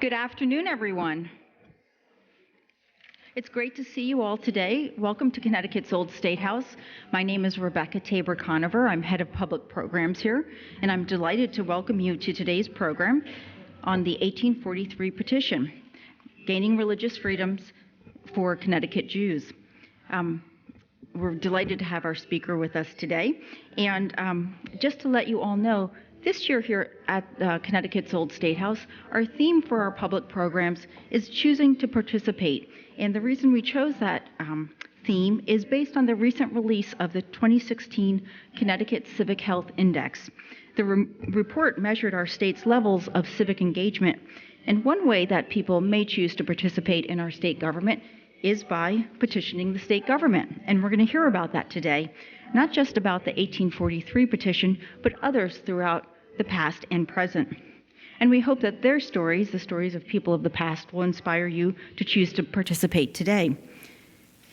Good afternoon, everyone. It's great to see you all today. Welcome to Connecticut's Old State House. My name is Rebecca Tabor-Conover. I'm head of public programs here, and I'm delighted to welcome you to today's program on the 1843 petition, Gaining Religious Freedoms for Connecticut Jews. We're delighted to have our speaker with us today. And just to let you all know, this year here at Connecticut's Old State House, our theme for our public programs is choosing to participate. And the reason we chose that theme is based on the recent release of the 2016 Connecticut Civic Health Index. The report measured our state's levels of civic engagement. And one way that people may choose to participate in our state government is by petitioning the state government. And we're going to hear about that today, not just about the 1843 petition, but others throughout the past and present. And we hope that their stories, the stories of people of the past, will inspire you to choose to participate today.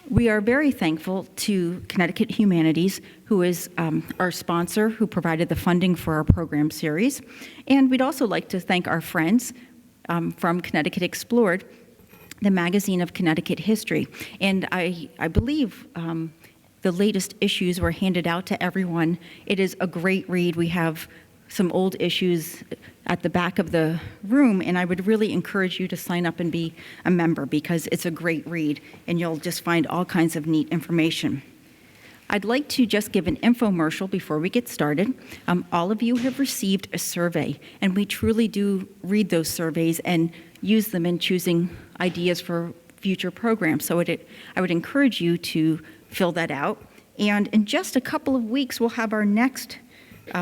We are very thankful to Connecticut Humanities, who is our sponsor, who provided the funding for our program series. And we'd also like to thank our friends from Connecticut Explored, the magazine of Connecticut history. And I believe the latest issues were handed out to everyone. It is a great read. We have some old issues at the back of the room, and I would really encourage you to sign up and be a member because it's a great read, and you'll just find all kinds of neat information. I'd like to just give an infomercial before we get started. All of you have received a survey, and we truly do read those surveys and use them in choosing ideas for future programs. So I would encourage you to fill that out. And in just a couple of weeks, we'll have our next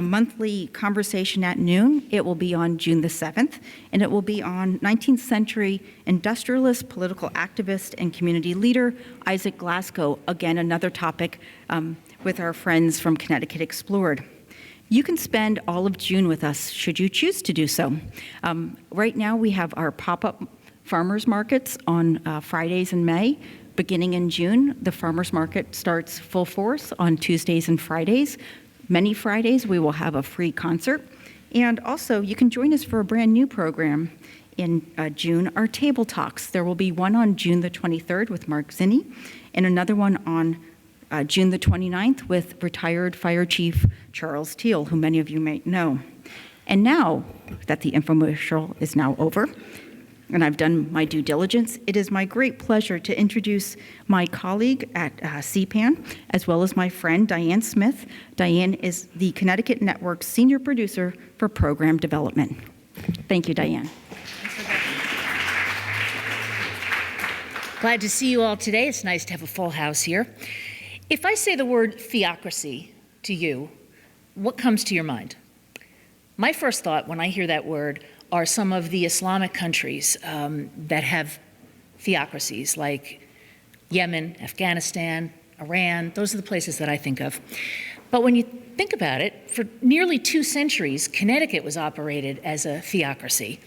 monthly conversation at noon. It will be on June the 7th, and it will be on 19th century industrialist, political activist, and community leader Isaac Glasgow, again, another topic with our friends from Connecticut Explored. You can spend all of June with us, should you choose to do so. Right now, we have our pop-up farmers markets on Fridays in May. Beginning in June, the farmers market starts full force on Tuesdays and Fridays. Many Fridays, we will have a free concert. And also, you can join us for a brand new program in June, our Table Talks. There will be one on June the 23rd with Mark Zinni, and another one on June the 29th with retired Fire Chief Charles Teal, who many of you may know. And now that the infomercial is now over, and I've done my due diligence, it is my great pleasure to introduce my colleague at CPAN, as well as my friend Diane Smith. Diane is the Connecticut Network's senior producer for program development. Thank you, Diane. Glad to see you all today. It's nice to have a full house here. If I say the word theocracy to you, what comes to your mind? My first thought when I hear that word are some of the Islamic countries that have theocracies, like Yemen, Afghanistan, Iran. Those are the places that I think of. But when you think about it, for nearly 2 centuries, Connecticut was operated as a theocracy,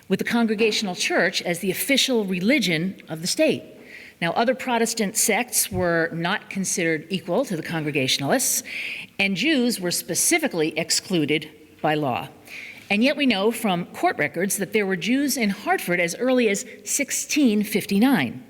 with the Congregational Church as the official religion of the state. Now, other Protestant sects were not considered equal to the Congregationalists, and Jews were specifically excluded by law. And yet we know from court records that there were Jews in Hartford as early as 1659.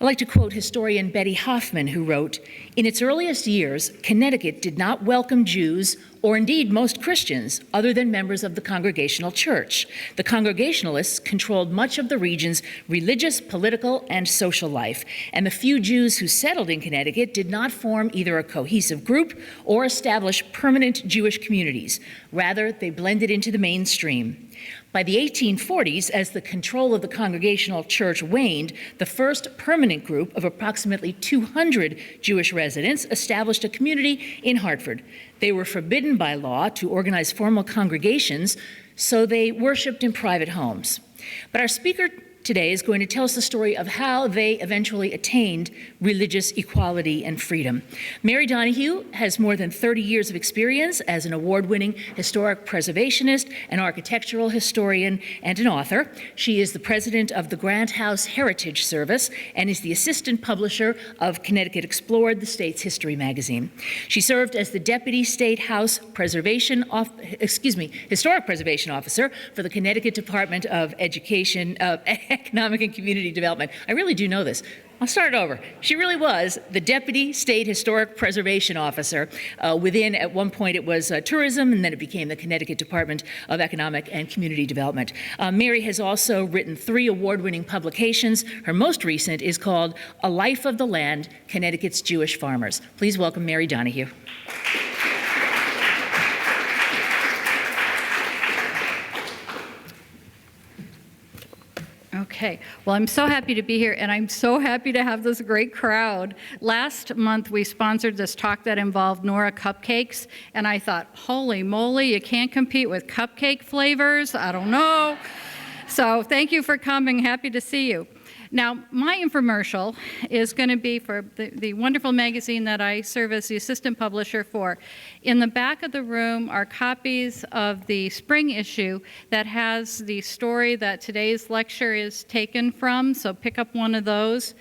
I'd like to quote historian Betty Hoffman, who wrote, "In its earliest years, Connecticut did not welcome Jews, or indeed most Christians, other than members of the Congregational Church. The Congregationalists controlled much of the region's religious, political, and social life, and the few Jews who settled in Connecticut did not form either a cohesive group or establish permanent Jewish communities. Rather, they blended into the mainstream. By the 1840s, as the control of the Congregational Church waned, the first permanent group of approximately 200 Jewish residents established a community in Hartford. They were forbidden by law to organize formal congregations, so they worshiped in private homes." But our speaker today is going to tell us the story of how they eventually attained religious equality and freedom. Mary Donahue has more than 30 years of experience as an award-winning historic preservationist, an architectural historian, and an author. She is the president of the Grant House Heritage Service and is the assistant publisher of Connecticut Explored, the state's history magazine. She served as the Deputy State House Historic Preservation Officer for the Connecticut Department of Economic and Community Development. I really do know this. I'll start it over. She really was the Deputy State Historic Preservation Officer within, at one point it was tourism, and then it became the Connecticut Department of Economic and Community Development. Mary has also written 3 award-winning publications. Her most recent is called A Life of the Land, Connecticut's Jewish Farmers. Please welcome Mary Donahue. Okay, well, I'm so happy to be here, and I'm so happy to have this great crowd. Last month, we sponsored this talk that involved Nora cupcakes, and I thought, holy moly, you can't compete with cupcake flavors? I don't know. So thank you for coming. Happy to see you. Now, my infomercial is going to be for the wonderful magazine that I serve as the assistant publisher for. In the back of the room are copies of the spring issue that has the story that today's lecture is taken from, so pick up one of those.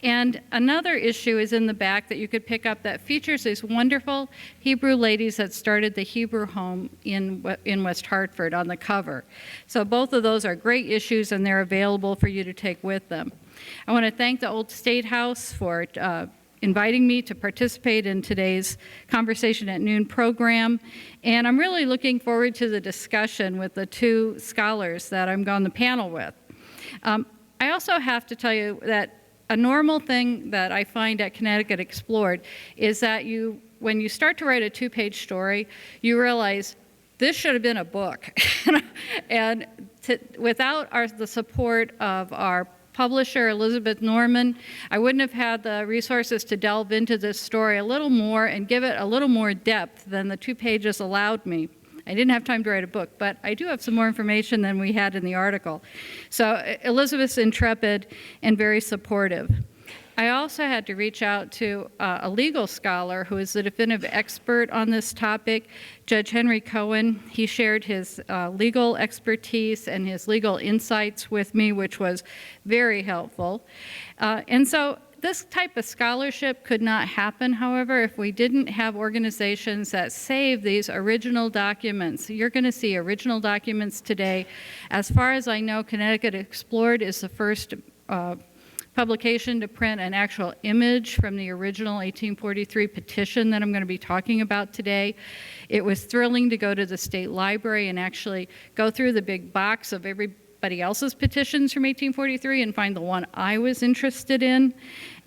And another issue is in the back that you could pick up that features these wonderful Hebrew ladies that started the Hebrew home in West Hartford on the cover. So both of those are great issues, and they're available for you to take with them. I want to thank the Old State House for inviting me to participate in today's Conversation at Noon program. And I'm really looking forward to the discussion with the 2 scholars that I'm on the panel with. I also have to tell you that a normal thing that I find at Connecticut Explored is that when you start to write a 2-page story, you realize this should have been a book. And without the support of our publisher, Elizabeth Norman, I wouldn't have had the resources to delve into this story a little more and give it a little more depth than the 2 pages allowed me. I didn't have time to write a book, but I do have some more information than we had in the article. So Elizabeth's intrepid and very supportive. I also had to reach out to a legal scholar who is the definitive expert on this topic, Judge Henry Cohen. He shared his legal expertise and his legal insights with me, which was very helpful. And so this type of scholarship could not happen, however, if we didn't have organizations that save these original documents. You're going to see original documents today. As far as I know, Connecticut Explored is the first publication to print an actual image from the original 1843 petition that I'm going to be talking about today. It was thrilling to go to the state library and actually go through the big box of everybody else's petitions from 1843 and find the one I was interested in.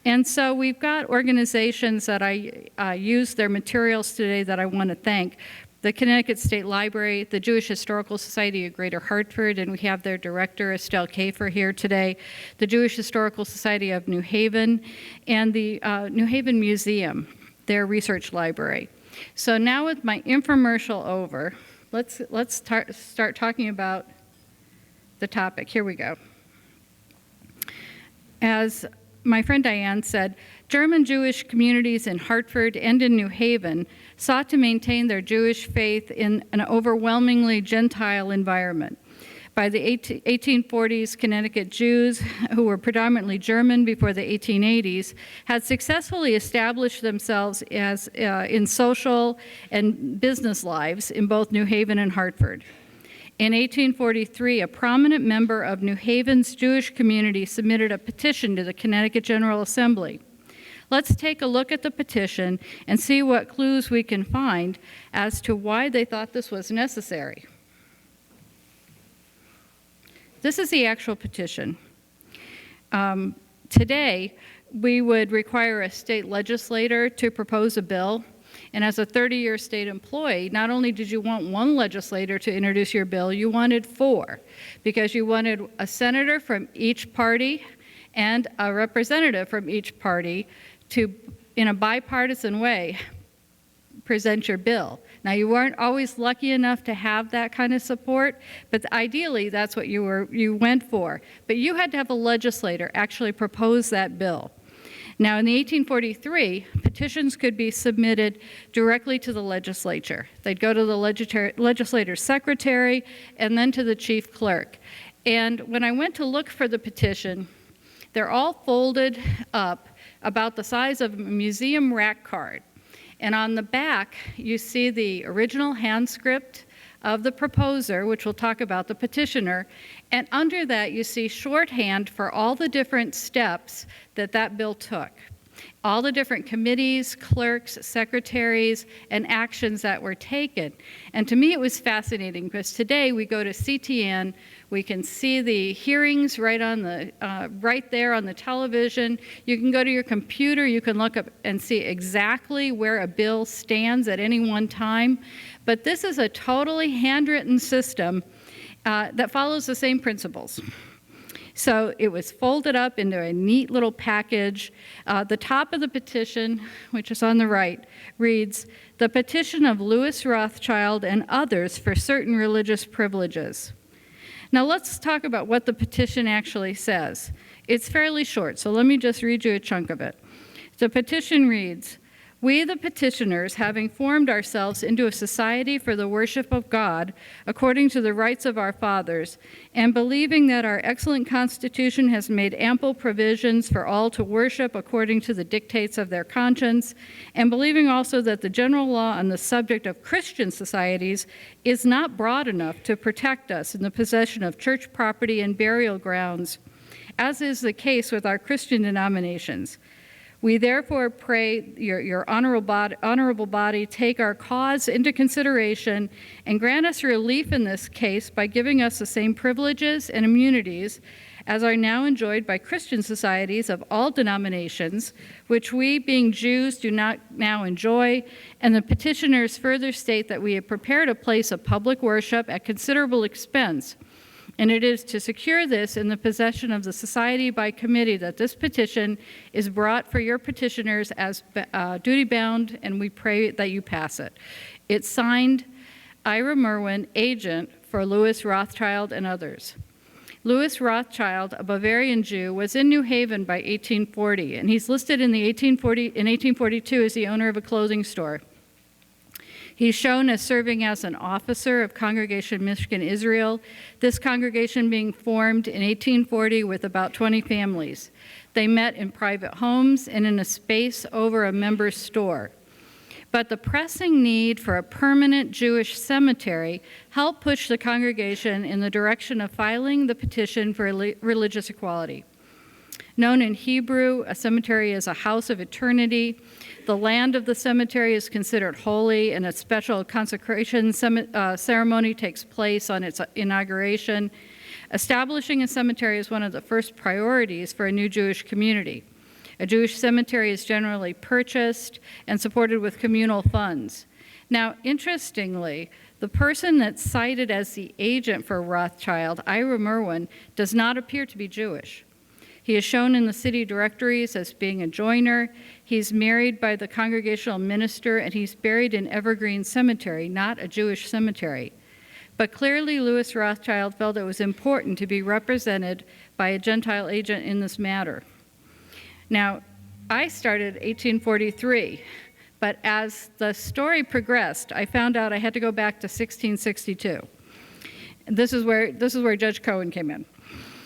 And so we've got organizations that I use their materials today that I want to thank. The Connecticut State Library, the Jewish Historical Society of Greater Hartford, and we have their director, Estelle Kafer, here today, the Jewish Historical Society of New Haven, and the New Haven Museum, their research library. So now with my infomercial over, let's start talking about the topic. Here we go. As my friend Diane said, German Jewish communities in Hartford and in New Haven sought to maintain their Jewish faith in an overwhelmingly Gentile environment. By the 1840s, Connecticut Jews, who were predominantly German before the 1880s, had successfully established themselves as in social and business lives in both New Haven and Hartford. In 1843, a prominent member of New Haven's Jewish community submitted a petition to the Connecticut General Assembly. Let's take a look at the petition and see what clues we can find as to why they thought this was necessary. This is the actual petition. Today, we would require a state legislator to propose a bill. And as a 30-year state employee, not only did you want one legislator to introduce your bill, you wanted 4, because you wanted a senator from each party and a representative from each party to, in a bipartisan way, present your bill. Now, you weren't always lucky enough to have that kind of support, but ideally, that's what you went for. But you had to have a legislator actually propose that bill. Now, in the 1843, petitions could be submitted directly to the legislature. They'd go to the legislator's secretary and then to the chief clerk. And when I went to look for the petition, they're all folded up about the size of a museum rack card. And on the back, you see the original hand script of the proposer, which we'll talk about, the petitioner, and under that you see shorthand for all the different steps that bill took. All the different committees, clerks, secretaries, and actions that were taken. And to me it was fascinating because today we go to CTN, we can see the hearings right there on the television. You can go to your computer, you can look up and see exactly where a bill stands at any one time. But this is a totally handwritten system that follows the same principles. So it was folded up into a neat little package. The top of the petition, which is on the right, reads, "The petition of Louis Rothschild and others for certain religious privileges." Now let's talk about what the petition actually says. It's fairly short, so let me just read you a chunk of it. The petition reads, "We, the petitioners, having formed ourselves into a society for the worship of God, according to the rights of our fathers, and believing that our excellent Constitution has made ample provisions for all to worship according to the dictates of their conscience, and believing also that the general law on the subject of Christian societies is not broad enough to protect us in the possession of church property and burial grounds, as is the case with our Christian denominations. We therefore pray your honorable body take our cause into consideration and grant us relief in this case by giving us the same privileges and immunities as are now enjoyed by Christian societies of all denominations, which we, being Jews, do not now enjoy." And the petitioners further state that we have prepared a place of public worship at considerable expense, and it is to secure this in the possession of the society by committee that this petition is brought for your petitioners as duty-bound, and we pray that you pass it. It's signed, Ira Merwin, agent for Louis Rothschild and others. Louis Rothschild, a Bavarian Jew, was in New Haven by 1840, and he's listed in 1842 as the owner of a clothing store. He's shown as serving as an officer of Congregation Michigan Israel, this congregation being formed in 1840 with about 20 families. They met in private homes and in a space over a member's store. But the pressing need for a permanent Jewish cemetery helped push the congregation in the direction of filing the petition for religious equality. Known in Hebrew, a cemetery is a house of eternity. The land of the cemetery is considered holy, and a special consecration ceremony takes place on its inauguration. Establishing a cemetery is one of the first priorities for a new Jewish community. A Jewish cemetery is generally purchased and supported with communal funds. Now, interestingly, the person that's cited as the agent for Rothschild, Ira Merwin, does not appear to be Jewish. He is shown in the city directories as being a joiner. He's married by the congregational minister, and he's buried in Evergreen Cemetery, not a Jewish cemetery. But clearly, Louis Rothschild felt it was important to be represented by a Gentile agent in this matter. Now, I started 1843, but as the story progressed, I found out I had to go back to 1662. This is where Judge Cohen came in.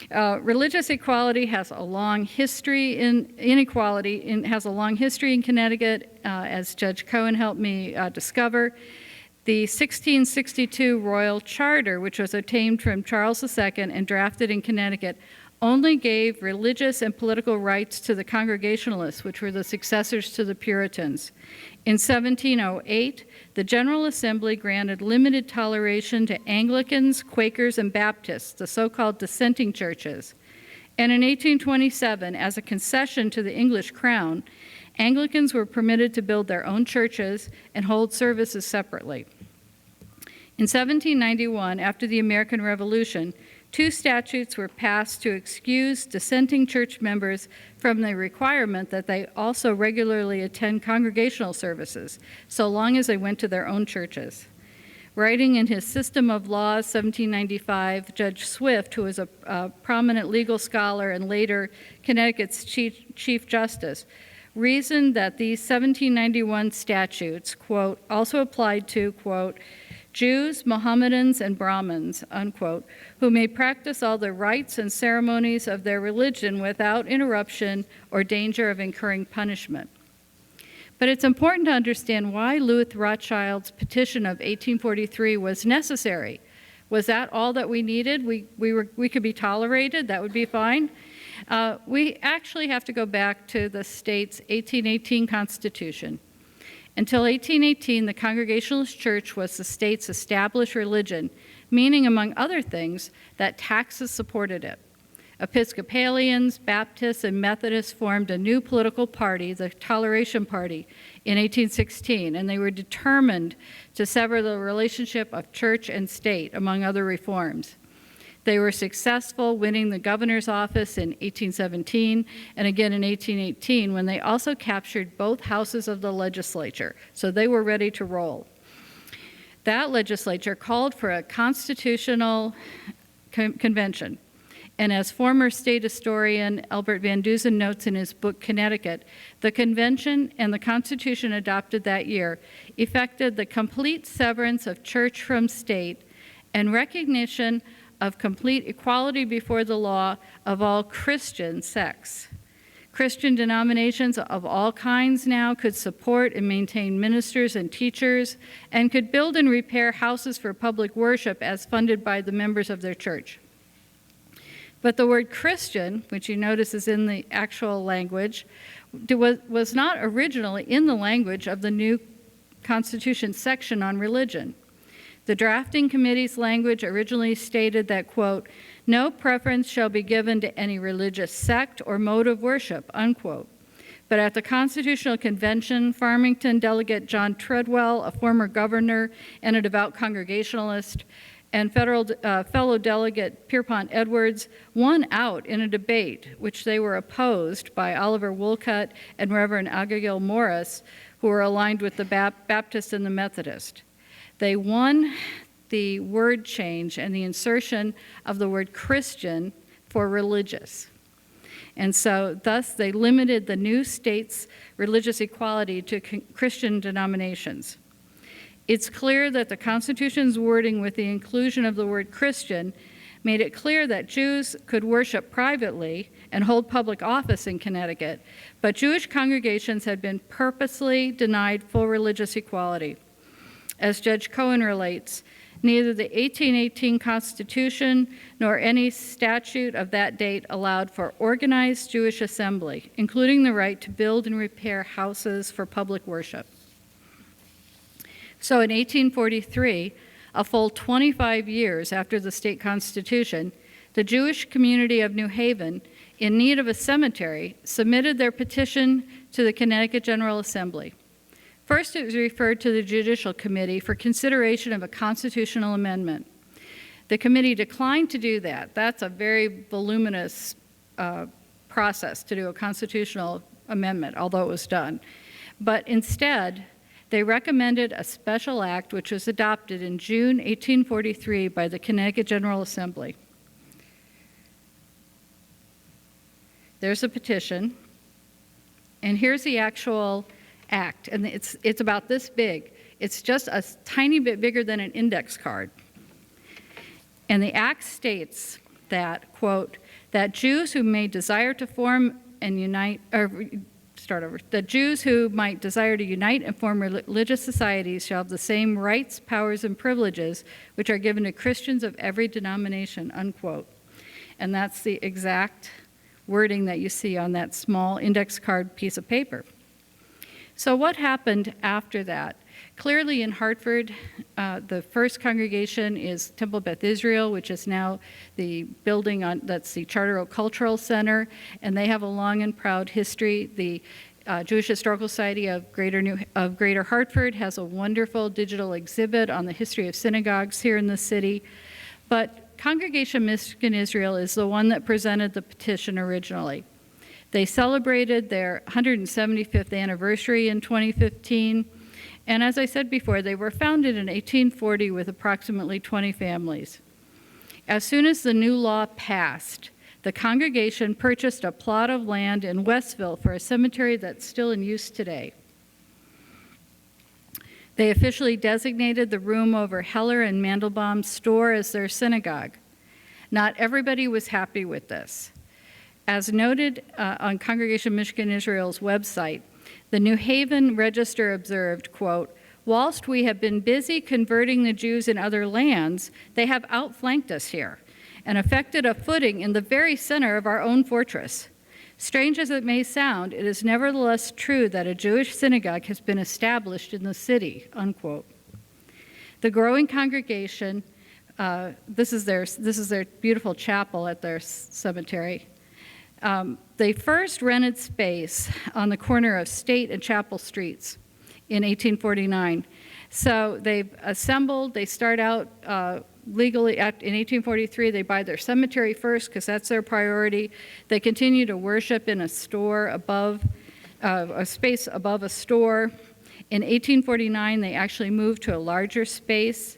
Religious equality has a long history has a long history in Connecticut, as Judge Cohen helped me discover. The 1662 Royal Charter, which was obtained from Charles II and drafted in Connecticut, only gave religious and political rights to the Congregationalists, which were the successors to the Puritans. In 1708, the General Assembly granted limited toleration to Anglicans, Quakers, and Baptists, the so-called dissenting churches. And in 1827, as a concession to the English crown, Anglicans were permitted to build their own churches and hold services separately. In 1791, after the American Revolution, 2 statutes were passed to excuse dissenting church members from the requirement that they also regularly attend congregational services, so long as they went to their own churches. Writing in his System of Laws, 1795, Judge Swift, who was a prominent legal scholar and later Connecticut's Chief Justice, reasoned that these 1791 statutes, quote, also applied to, quote, Jews, Mohammedans, and Brahmins, unquote, who may practice all the rites and ceremonies of their religion without interruption or danger of incurring punishment. But it's important to understand why Louis Rothschild's petition of 1843 was necessary. Was that all that we needed? We could be tolerated, that would be fine. We actually have to go back to the state's 1818 Constitution. Until 1818, the Congregationalist Church was the state's established religion, meaning, among other things, that taxes supported it. Episcopalians, Baptists, and Methodists formed a new political party, the Toleration Party, in 1816, and they were determined to sever the relationship of church and state, among other reforms. They were successful, winning the governor's office in 1817 and again in 1818, when they also captured both houses of the legislature, so they were ready to roll. That legislature called for a constitutional convention. And as former state historian Albert Van Dusen notes in his book, Connecticut, the convention and the Constitution adopted that year effected the complete severance of church from state and recognition of complete equality before the law of all Christian sects. Christian denominations of all kinds now could support and maintain ministers and teachers and could build and repair houses for public worship as funded by the members of their church. But the word Christian, which you notice is in the actual language, was not originally in the language of the new Constitution section on religion. The drafting committee's language originally stated that, quote, no preference shall be given to any religious sect or mode of worship, unquote. But at the Constitutional Convention, Farmington delegate John Treadwell, a former governor and a devout Congregationalist, and fellow delegate Pierpont Edwards won out in a debate, which they were opposed by Oliver Wolcott and Reverend Abigail Morris, who were aligned with the Baptist and the Methodist. They won the word change and the insertion of the word Christian for religious. And so thus they limited the new state's religious equality to Christian denominations. It's clear that the Constitution's wording with the inclusion of the word Christian made it clear that Jews could worship privately and hold public office in Connecticut, but Jewish congregations had been purposely denied full religious equality. As Judge Cohen relates, neither the 1818 Constitution nor any statute of that date allowed for organized Jewish assembly, including the right to build and repair houses for public worship. So in 1843, a full 25 years after the state constitution, the Jewish community of New Haven, in need of a cemetery, submitted their petition to the Connecticut General Assembly. First, it was referred to the Judicial Committee for consideration of a constitutional amendment. The committee declined to do that. That's a very voluminous process to do a constitutional amendment, although it was done. But instead, they recommended a special act which was adopted in June 1843 by the Connecticut General Assembly. There's a petition, and here's the actual act, and it's about this big. It's just a tiny bit bigger than an index card. And the act states that, quote, that Jews who may desire to form and unite, that Jews who might desire to unite and form religious societies shall have the same rights, powers, and privileges which are given to Christians of every denomination, unquote. And that's the exact wording that you see on that small index card piece of paper. So what happened after that? Clearly in Hartford, the first congregation is Temple Beth Israel, which is now the building that's the Charter Oak Cultural Center, and they have a long and proud history. The Jewish Historical Society of Greater Hartford has a wonderful digital exhibit on the history of synagogues here in the city. But Congregation Michigan Israel is the one that presented the petition originally. They celebrated their 175th anniversary in 2015, and as I said before, they were founded in 1840 with approximately 20 families. As soon as the new law passed, the congregation purchased a plot of land in Westville for a cemetery that's still in use today. They officially designated the room over Heller and Mandelbaum's store as their synagogue. Not everybody was happy with this. As noted on Congregation Michigan Israel's website, the New Haven Register observed, quote, "Whilst we have been busy converting the Jews in other lands, they have outflanked us here and effected a footing in the very center of our own fortress. Strange as it may sound, it is nevertheless true that a Jewish synagogue has been established in the city," unquote. The growing congregation, this is their beautiful chapel at their cemetery. They first rented space on the corner of State and Chapel Streets in 1849. So they've assembled, they start out legally, in 1843, they buy their cemetery first because that's their priority. They continue to worship in a store above, a space above a store. In 1849, they actually move to a larger space.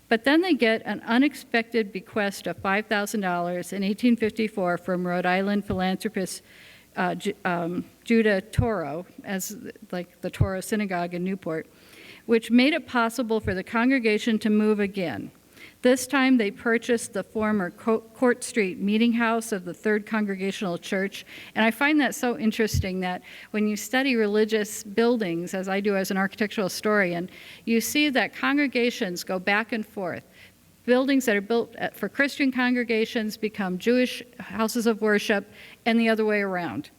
But then they get an unexpected bequest of $5,000 in 1854 from Rhode Island philanthropist Judah Toro, as like the Toro Synagogue in Newport, which made it possible for the congregation to move again. This time they purchased the former Court Street meeting house of the Third Congregational Church. And I find that so interesting that when you study religious buildings, as I do as an architectural historian, you see that congregations go back and forth. Buildings that are built for Christian congregations become Jewish houses of worship, and the other way around.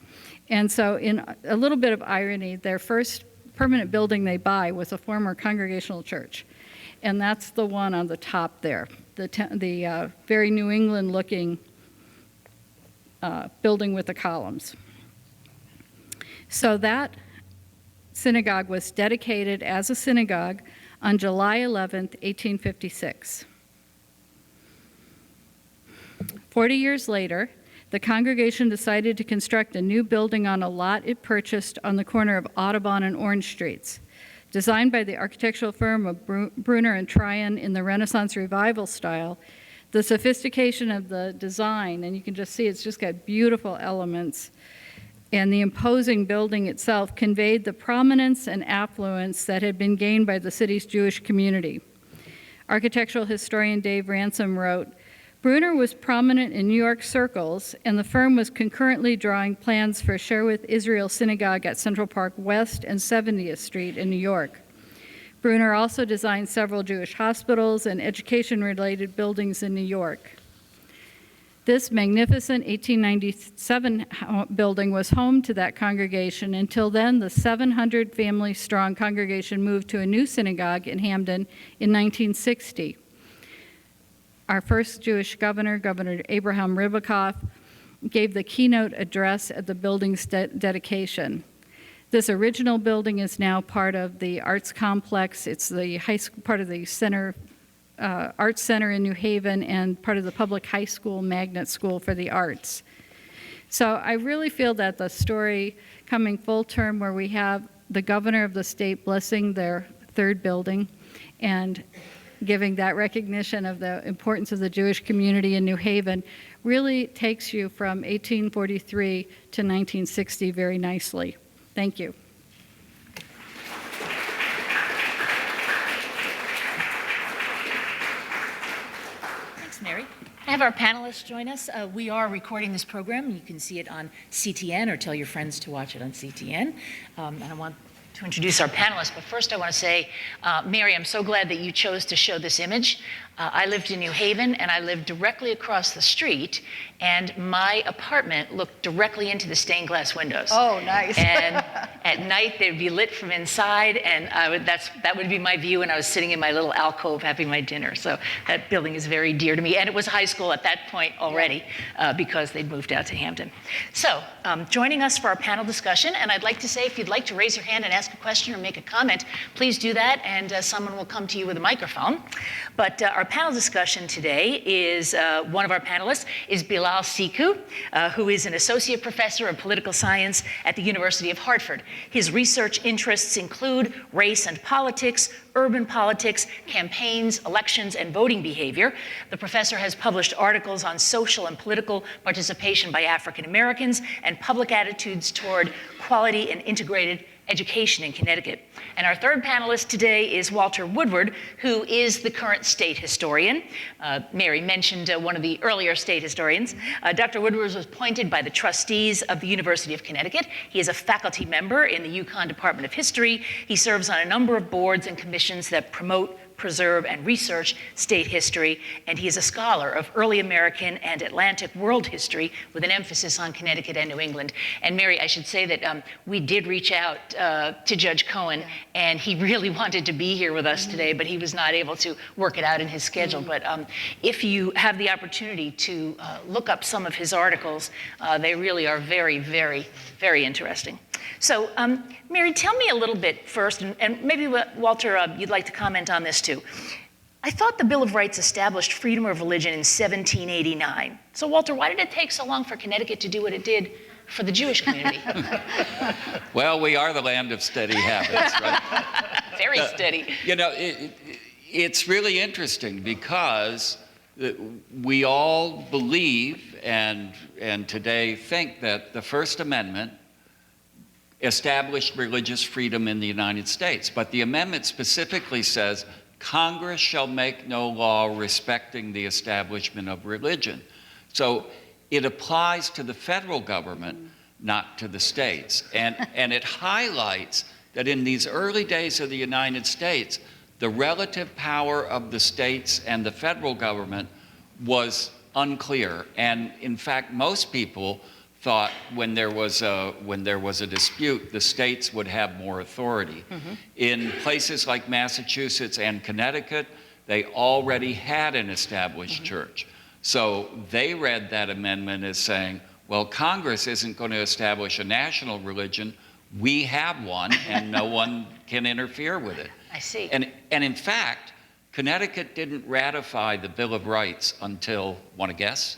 And so in a little bit of irony, their first permanent building they buy was a former Congregational church. And that's the one on the top there, the very New England-looking building with the columns. So that synagogue was dedicated as a synagogue on July 11th, 1856. 40 years later, the congregation decided to construct a new building on a lot it purchased on the corner of Audubon and Orange Streets. Designed by the architectural firm of Brunner and Tryon in the Renaissance Revival style, the sophistication of the design, and you can just see it's just got beautiful elements, and the imposing building itself conveyed the prominence and affluence that had been gained by the city's Jewish community. Architectural historian Dave Ransom wrote, "Brunner was prominent in New York circles, and the firm was concurrently drawing plans for Sherwood Israel Synagogue at Central Park West and 70th Street in New York. Brunner also designed several Jewish hospitals and education-related buildings in New York. This magnificent 1897 building was home to that congregation. Until then, the 700-family-strong congregation moved to a new synagogue in Hamden in 1960. Our first Jewish governor, Governor Abraham Ribicoff, gave the keynote address at the building's dedication. This original building is now part of the arts complex. It's the part of the center, Arts Center in New Haven, and part of the public high school magnet school for the arts. So I really feel that the story coming full term, where we have the governor of the state blessing their third building and giving that recognition of the importance of the Jewish community in New Haven, really takes you from 1843 to 1960 very nicely. Thank you. Thanks, Mary. I have our panelists join us. We are recording this program. You can see it on CTN, or tell your friends to watch it on CTN. And I want to introduce our panelists, but first I want to say, Mary, I'm so glad that you chose to show this image. I lived in New Haven, and I lived directly across the street, and my apartment looked directly into the stained glass windows. Oh, nice. And at night, they'd be lit from inside, and that would be my view, and I was sitting in my little alcove having my dinner. So that building is very dear to me, and it was high school at that point already because they'd moved out to Hampton. So joining us for our panel discussion, and I'd like to say if you'd like to raise your hand and ask a question or make a comment, please do that, and someone will come to you with a microphone. But our panel discussion today is, one of our panelists is Bilal Sekou, who is an associate professor of political science at the University of Hartford. His research interests include race and politics, urban politics, campaigns, elections, and voting behavior. The professor has published articles on social and political participation by African Americans and public attitudes toward quality and integrated education in Connecticut. And our third panelist today is Walter Woodward, who is the current state historian. Mary mentioned one of the earlier state historians. Dr. Woodward was appointed by the trustees of the University of Connecticut. He is a faculty member in the UConn Department of History. He serves on a number of boards and commissions that promote, preserve, and research state history, and he is a scholar of early American and Atlantic world history with an emphasis on Connecticut and New England. And Mary, I should say that we did reach out to Judge Cohen, and he really wanted to be here with us today, but he was not able to work it out in his schedule. But if you have the opportunity to look up some of his articles, they really are very, very, very interesting. So, Mary, tell me a little bit first, and maybe, Walter, you'd like to comment on this too. I thought the Bill of Rights established freedom of religion in 1789. So, Walter, why did it take so long for Connecticut to do what it did for the Jewish community? Well, we are the land of steady habits, right? Very steady. You know, it's really interesting because we all believe and today think that the First Amendment established religious freedom in the United States. But the amendment specifically says, Congress shall make no law respecting the establishment of religion. So it applies to the federal government, not to the states. And it highlights that in these early days of the United States, the relative power of the states and the federal government was unclear. And in fact, most people thought when there was a dispute, the states would have more authority. Mm-hmm. In places like Massachusetts and Connecticut, they already had an established church. So they read that amendment as saying, well, Congress isn't going to establish a national religion. We have one, and no one can interfere with it. I see. And in fact, Connecticut didn't ratify the Bill of Rights until, want to guess?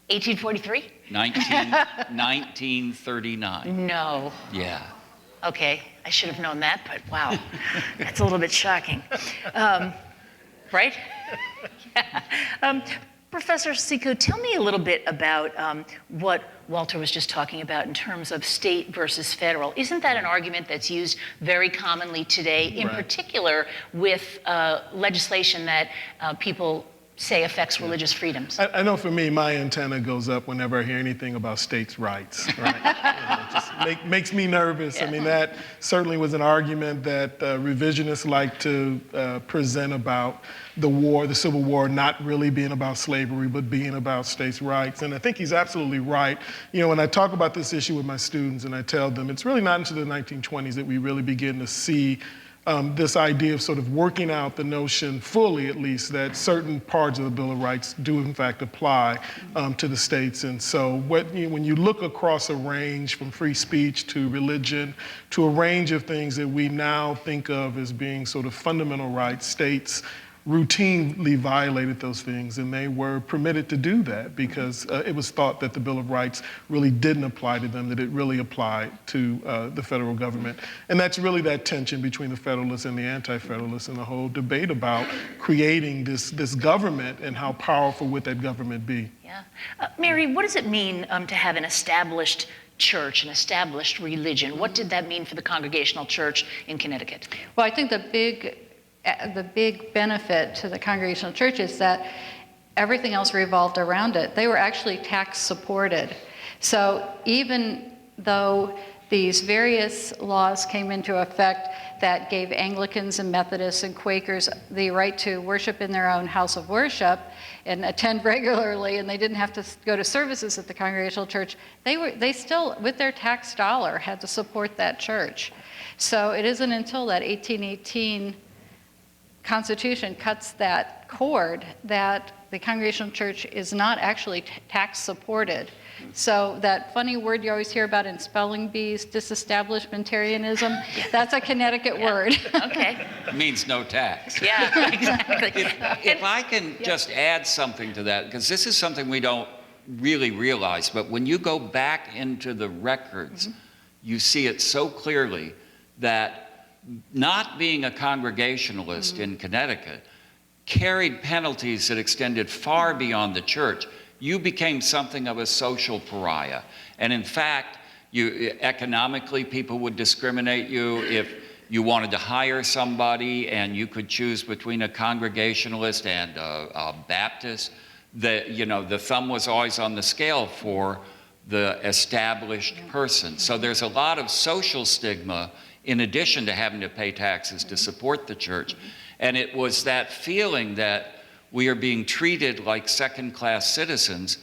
1843? 1939. No. Yeah. Okay, I should have known that, but wow, that's a little bit shocking. Right? Yeah. Professor Sekou, tell me a little bit about what Walter was just talking about in terms of state versus federal. Isn't that an argument that's used very commonly today, in particular with legislation that people say affects religious freedoms? I know for me, my antenna goes up whenever I hear anything about states' rights, right? It just makes me nervous. Yeah. I mean, that certainly was an argument that revisionists like to present about the Civil War not really being about slavery, but being about states' rights. And I think he's absolutely right. You know, when I talk about this issue with my students and I tell them it's really not until the 1920s that we really begin to see this idea of sort of working out the notion fully, at least, that certain parts of the Bill of Rights do in fact apply to the states. And so when you look across a range from free speech to religion to a range of things that we now think of as being sort of fundamental rights, states routinely violated those things, and they were permitted to do that because it was thought that the Bill of Rights really didn't apply to them, that it really applied to the federal government. And that's really that tension between the Federalists and the Anti-Federalists and the whole debate about creating this government and how powerful would that government be. Yeah. Mary, what does it mean to have an established church, an established religion? What did that mean for the Congregational Church in Connecticut? Well, I think the big benefit to the Congregational Church is that everything else revolved around it. They were actually tax supported. So even though these various laws came into effect that gave Anglicans and Methodists and Quakers the right to worship in their own house of worship and attend regularly, and they didn't have to go to services at the Congregational Church, they still, with their tax dollar, had to support that church. So it isn't until that 1818 Constitution cuts that cord that the Congregational Church is not actually tax supported. So that funny word you always hear about in spelling bees, disestablishmentarianism, that's a Connecticut word. Okay. It means no tax. Yeah, exactly. If I can just add something to that, because this is something we don't really realize, but when you go back into the records, you see it so clearly that not being a Congregationalist in Connecticut carried penalties that extended far beyond the church. You became something of a social pariah. And in fact, economically, people would discriminate you if you wanted to hire somebody and you could choose between a Congregationalist and a Baptist. The thumb was always on the scale for the established person. So there's a lot of social stigma in addition to having to pay taxes to support the church. And it was that feeling that we are being treated like second-class citizens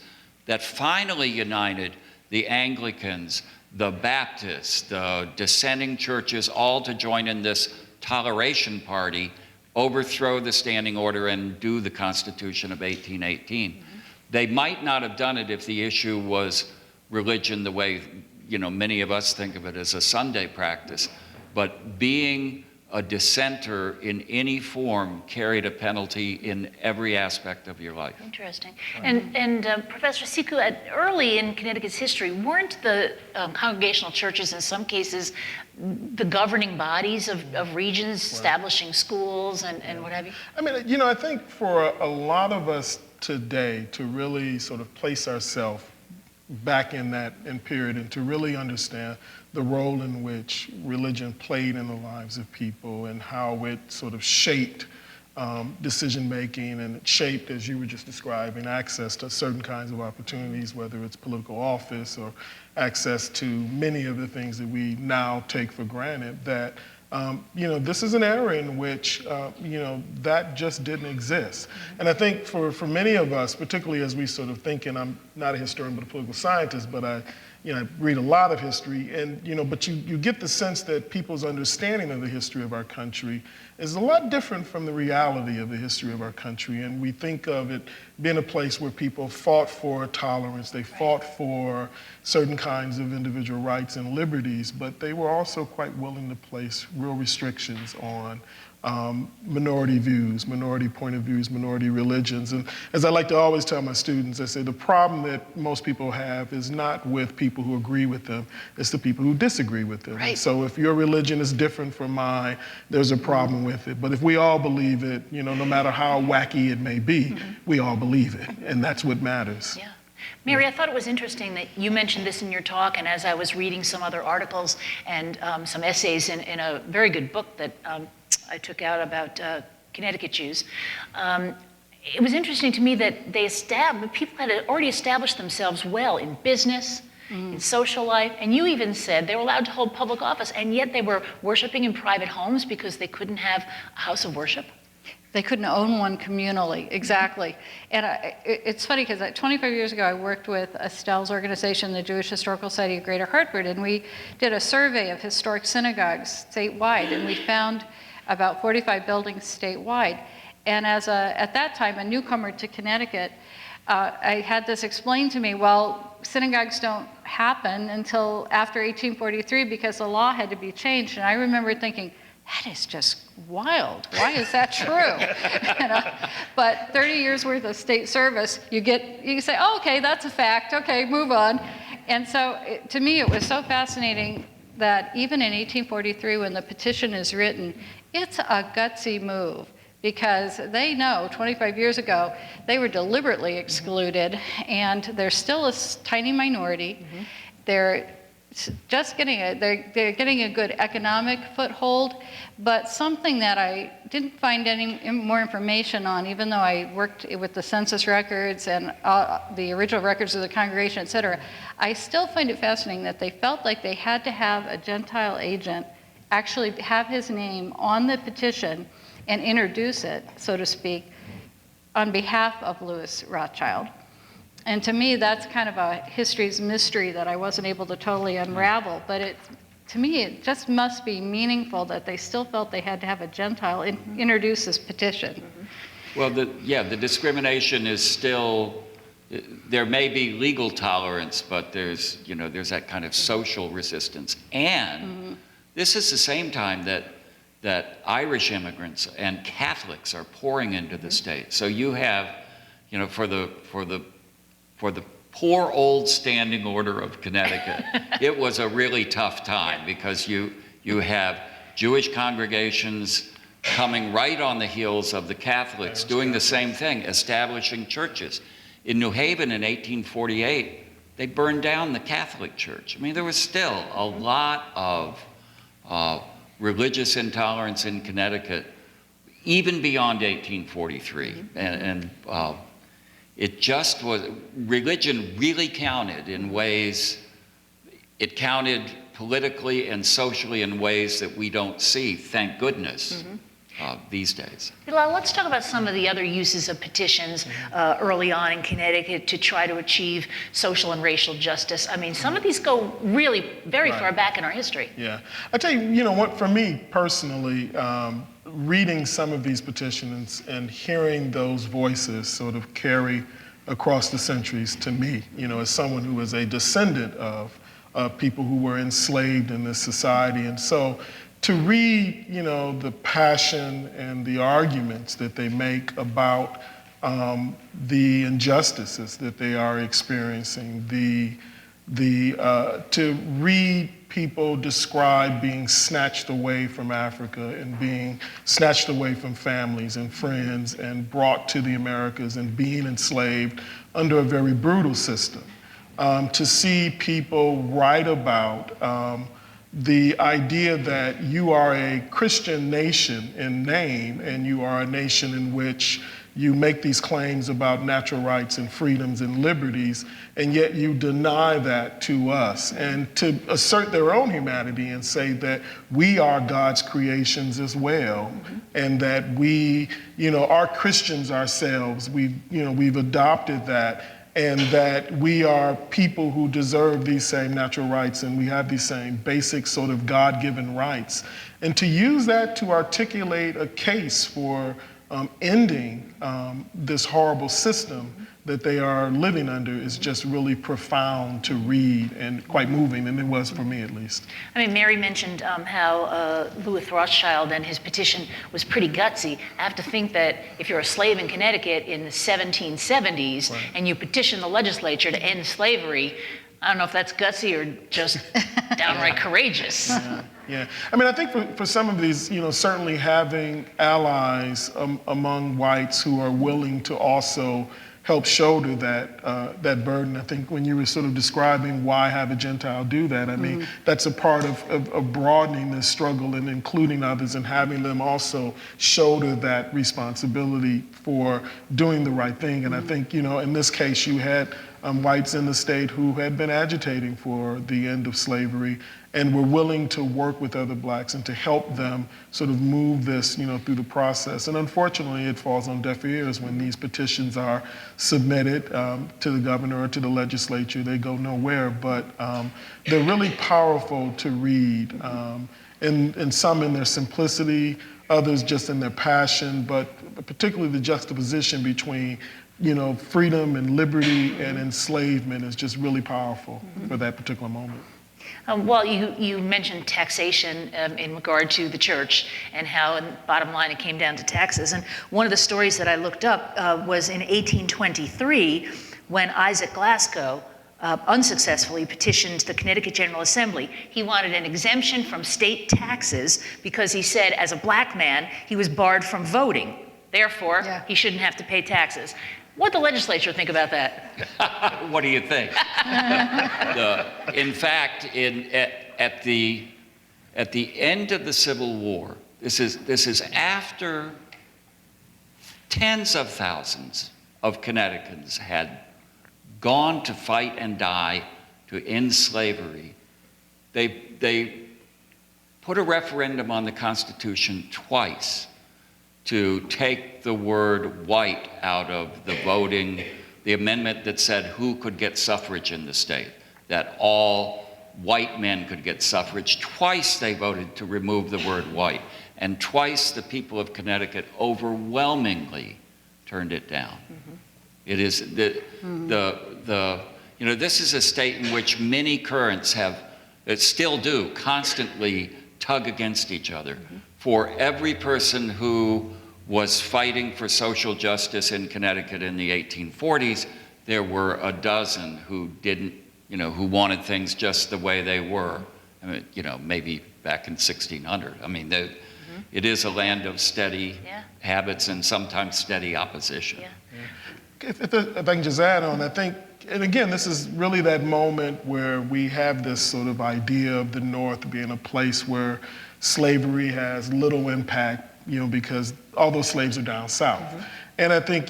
that finally united the Anglicans, the Baptists, the dissenting churches, all to join in this toleration party, overthrow the standing order, and do the Constitution of 1818. They might not have done it if the issue was religion the way many of us think of it as a Sunday practice. But being a dissenter in any form carried a penalty in every aspect of your life. Interesting. And Professor Sekou, early in Connecticut's history, weren't the congregational churches in some cases the governing bodies of regions, establishing schools and what have you? I mean, I think for a lot of us today to really sort of place ourselves back in that period and to really understand the role in which religion played in the lives of people and how it sort of shaped decision-making, and it shaped, as you were just describing, access to certain kinds of opportunities, whether it's political office or access to many of the things that we now take for granted, that this is an era in which, that just didn't exist. And I think for many of us, particularly as we sort of think, and I'm not a historian but a political scientist, but I read a lot of history, and but you get the sense that people's understanding of the history of our country is a lot different from the reality of the history of our country. And we think of it being a place where people fought for tolerance, they fought for certain kinds of individual rights and liberties, but they were also quite willing to place real restrictions on minority views, minority point of views, minority religions. And as I like to always tell my students, I say the problem that most people have is not with people who agree with them, it's the people who disagree with them. Right. So if your religion is different from mine, there's a problem with it. But if we all believe it, no matter how wacky it may be, we all believe it, and that's what matters. Yeah. Mary, I thought it was interesting that you mentioned this in your talk, and as I was reading some other articles and some essays in a very good book that I took out about Connecticut Jews, it was interesting to me that people had already established themselves well in business, in social life, and you even said they were allowed to hold public office, and yet they were worshiping in private homes because they couldn't have a house of worship. They couldn't own one communally, exactly. And it's funny because 25 years ago I worked with Estelle's organization, the Jewish Historical Society of Greater Hartford, and we did a survey of historic synagogues statewide, and we found about 45 buildings statewide. And at that time, a newcomer to Connecticut, I had this explained to me, well, synagogues don't happen until after 1843 because the law had to be changed. And I remember thinking, that is just wild. Why is that true? But 30 years worth of state service, you can say, oh, okay, that's a fact. Okay, move on. And so to me, it was so fascinating that even in 1843, when the petition is written, it's a gutsy move because they know 25 years ago they were deliberately excluded, and they're still a tiny minority. They're just they're getting a good economic foothold, but something that I didn't find any more information on, even though I worked with the census records and the original records of the congregation, et cetera, I still find it fascinating that they felt like they had to have a Gentile agent actually have his name on the petition and introduce it, so to speak, on behalf of Louis Rothschild. And to me, that's kind of a history's mystery that I wasn't able to totally unravel. But to me, it just must be meaningful that they still felt they had to have a Gentile introduce this petition. Well, the discrimination is still, there may be legal tolerance, but there's that kind of social resistance. And this is the same time that Irish immigrants and Catholics are pouring into the state. So you have, for the poor old Standing Order of Connecticut, it was a really tough time because you have Jewish congregations coming right on the heels of the Catholics doing the same thing, establishing churches. In New Haven in 1848, they burned down the Catholic Church. I mean, there was still a lot of religious intolerance in Connecticut, even beyond 1843. And it just was, religion really counted in ways, it counted politically and socially in ways that we don't see, thank goodness, these days. Bilal, let's talk about some of the other uses of petitions early on in Connecticut to try to achieve social and racial justice. I mean, some of these go really very far back in our history. Yeah. I tell you, what, for me personally, reading some of these petitions and hearing those voices sort of carry across the centuries to me, as someone who is a descendant of people who were enslaved in this society. And so to read, the passion and the arguments that they make about the injustices that they are experiencing, to read people describe being snatched away from Africa and being snatched away from families and friends and brought to the Americas and being enslaved under a very brutal system. To see people write about the idea that you are a Christian nation in name and you are a nation in which you make these claims about natural rights and freedoms and liberties, and yet you deny that to us, and to assert their own humanity and say that we are God's creations as well, and that we, are Christians ourselves. We've adopted that, and that we are people who deserve these same natural rights, and we have these same basic sort of God-given rights. And to use that to articulate a case for ending this horrible system that they are living under is just really profound to read and quite moving, and it was for me at least. I mean, Mary mentioned how Louis Rothschild and his petition was pretty gutsy. I have to think that if you're a slave in Connecticut in the 1770s and you petition the legislature to end slavery, I don't know if that's gutsy or just downright courageous. Yeah. I mean, I think for some of these, certainly having allies among whites who are willing to also help shoulder that burden. I think when you were sort of describing why have a Gentile do that, I mean, that's a part of broadening this struggle and including others and having them also shoulder that responsibility for doing the right thing. And I think, in this case, you had whites in the state who had been agitating for the end of slavery and were willing to work with other blacks and to help them sort of move this, through the process. And unfortunately, it falls on deaf ears when these petitions are submitted to the governor or to the legislature. They go nowhere, but they're really powerful to read, and some in their simplicity, others just in their passion, but particularly the juxtaposition between freedom and liberty and enslavement is just really powerful for that particular moment. Well, you mentioned taxation in regard to the church and how, bottom line, it came down to taxes. And one of the stories that I looked up was in 1823 when Isaac Glasgow unsuccessfully petitioned the Connecticut General Assembly. He wanted an exemption from state taxes because he said, as a black man, he was barred from voting. Therefore, he shouldn't have to pay taxes. What'd the legislature think about that? What do you think? In fact, at the end of the Civil War, this is after tens of thousands of Connecticutans had gone to fight and die to end slavery. They put a referendum on the Constitution twice to take the word white out of the voting, the amendment that said who could get suffrage in the state, that all white men could get suffrage. Twice they voted to remove the word white, and twice the people of Connecticut overwhelmingly turned it down. Mm-hmm. It is this is a state in which many currents still do constantly tug against each other. Mm-hmm. For every person who was fighting for social justice in Connecticut in the 1840s, there were a dozen who didn't, who wanted things just the way they were. I mean, maybe back in 1600. I mean, it is a land of steady habits and sometimes steady opposition. Yeah. If I can just add on, I think, and again, this is really that moment where we have this sort of idea of the North being a place where slavery has little impact, because all those slaves are down south. Mm-hmm. And I think,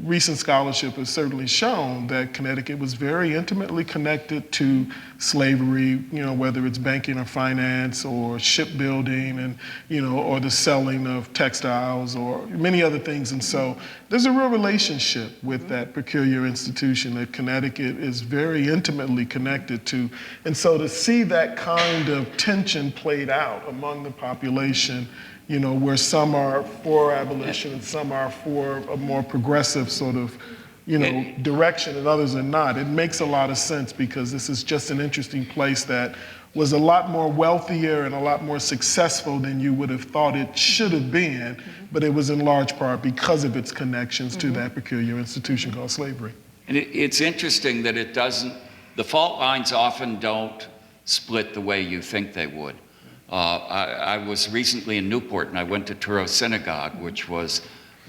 recent scholarship has certainly shown that Connecticut was very intimately connected to slavery, whether it's banking or finance or shipbuilding and, or the selling of textiles or many other things. And so there's a real relationship with that peculiar institution that Connecticut is very intimately connected to. And so to see that kind of tension played out among the population, where some are for abolition and some are for a more progressive sort of, direction and others are not. It makes a lot of sense because this is just an interesting place that was a lot more wealthier and a lot more successful than you would have thought it should have been, but it was in large part because of its connections to that peculiar institution called slavery. And it's interesting that the fault lines often don't split the way you think they would. I was recently in Newport and I went to Touro Synagogue, which was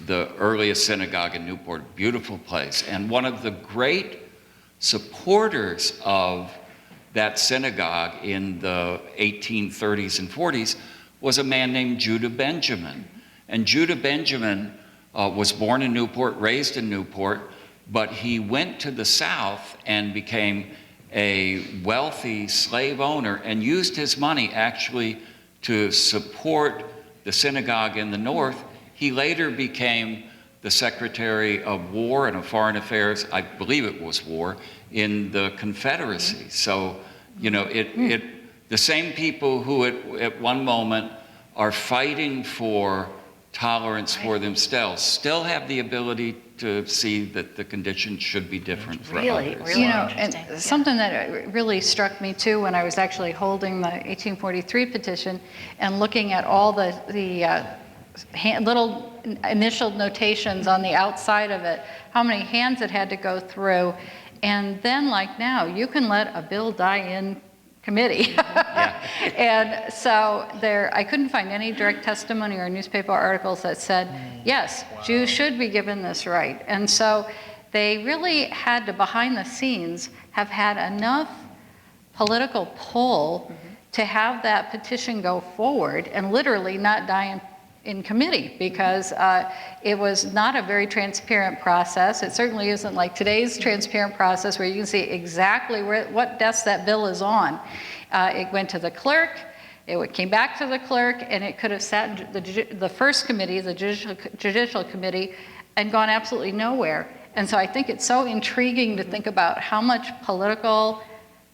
the earliest synagogue in Newport, beautiful place. And one of the great supporters of that synagogue in the 1830s and 40s was a man named Judah Benjamin. And Judah Benjamin was born in Newport, raised in Newport, but he went to the South and became a wealthy slave owner and used his money actually to support the synagogue in the North. He later became the Secretary of War and of Foreign Affairs, I believe it was War, in the Confederacy. So, the same people who at one moment are fighting for tolerance for themselves still have the ability to see that the conditions should be different for others. Really and something that really struck me too when I was actually holding the 1843 petition and looking at all the little initial notations on the outside of it, how many hands it had to go through, and then like now, you can let a bill die in committee. And so I couldn't find any direct testimony or newspaper articles that said, yes, Jews should be given this right. And so they really had to, behind the scenes, have had enough political pull to have that petition go forward and literally not die in committee, because it was not a very transparent process. It certainly isn't like today's transparent process where you can see exactly what desk that bill is on. It went to the clerk, it came back to the clerk, and it could have sat in the first committee, the judicial committee, and gone absolutely nowhere. And so I think it's so intriguing to think about how much political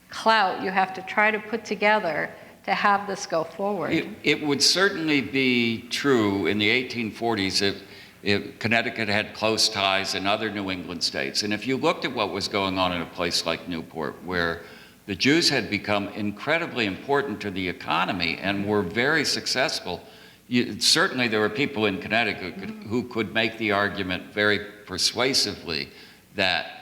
clout you have to try to put together to have this go forward. It would certainly be true in the 1840s if Connecticut had close ties in other New England states. And if you looked at what was going on in a place like Newport, where the Jews had become incredibly important to the economy and were very successful, certainly there were people in Connecticut who could make the argument very persuasively that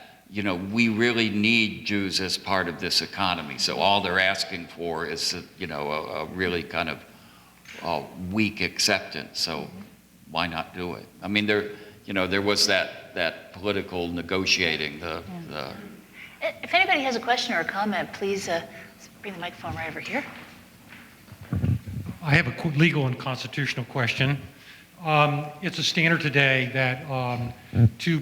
we really need Jews as part of this economy. So all they're asking for is, a really kind of weak acceptance. So why not do it? I mean, there was that political negotiating. If anybody has a question or a comment, please bring the microphone right over here. I have a legal and constitutional question. It's a standard today that to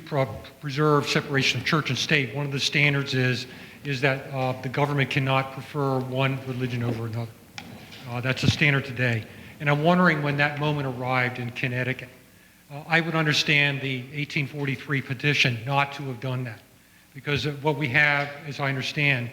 preserve separation of church and state, one of the standards is that the government cannot prefer one religion over another. That's a standard today. And I'm wondering when that moment arrived in Connecticut. I would understand the 1843 petition not to have done that, because what we have, as I understand,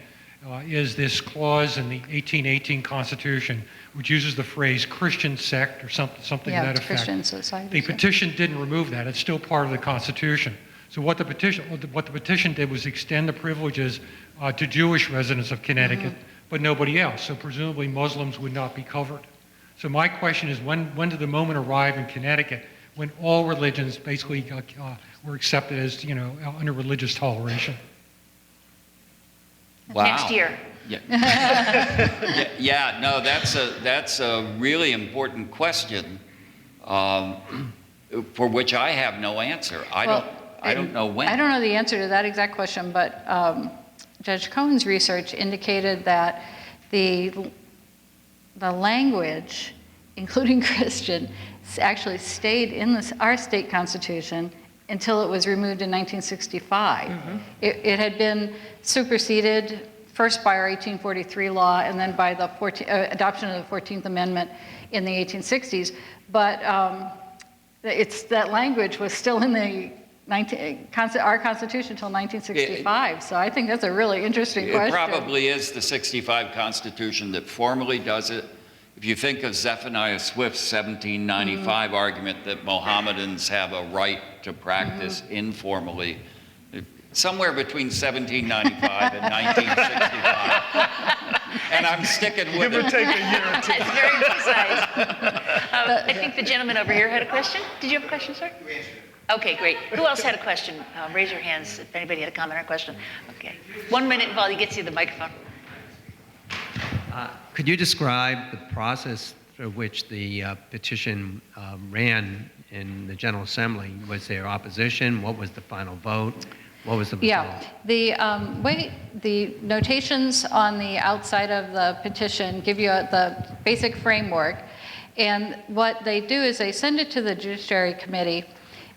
is this clause in the 1818 Constitution, which uses the phrase Christian sect or something to that effect. Christian society. The petition didn't remove that. It's still part of the Constitution. So what the petition did was extend the privileges to Jewish residents of Connecticut, but nobody else. So presumably Muslims would not be covered. So my question is, when did the moment arrive in Connecticut when all religions basically were accepted as, under religious toleration? Wow. Next year. Yeah, no, that's a really important question for which I have no answer. I don't know when. I don't know the answer to that exact question, but Judge Cohen's research indicated that the language, including Christian, actually stayed in our state constitution until it was removed in 1965. It had been superseded first by our 1843 law and then by the adoption of the 14th Amendment in the 1860s. But that language was still in the our Constitution until 1965. So I think that's a really interesting question. It probably is the 65 Constitution that formally does it. If you think of Zephaniah Swift's 1795 argument that Mohammedans have a right to practice informally, somewhere between 1795 and 1965. And I'm sticking with Give or it. take a year or two. That's very precise. I think the gentleman over here had a question. Did you have a question, sir? Okay, great. Who else had a question? Raise your hands if anybody had a comment or a question. Okay. 1 minute while he gets you the microphone. Could you describe the process through which the petition ran in the General Assembly? Was there opposition? What was the final vote? What was the result? Yeah, the notations on the outside of the petition give you the basic framework, and what they do is they send it to the Judiciary Committee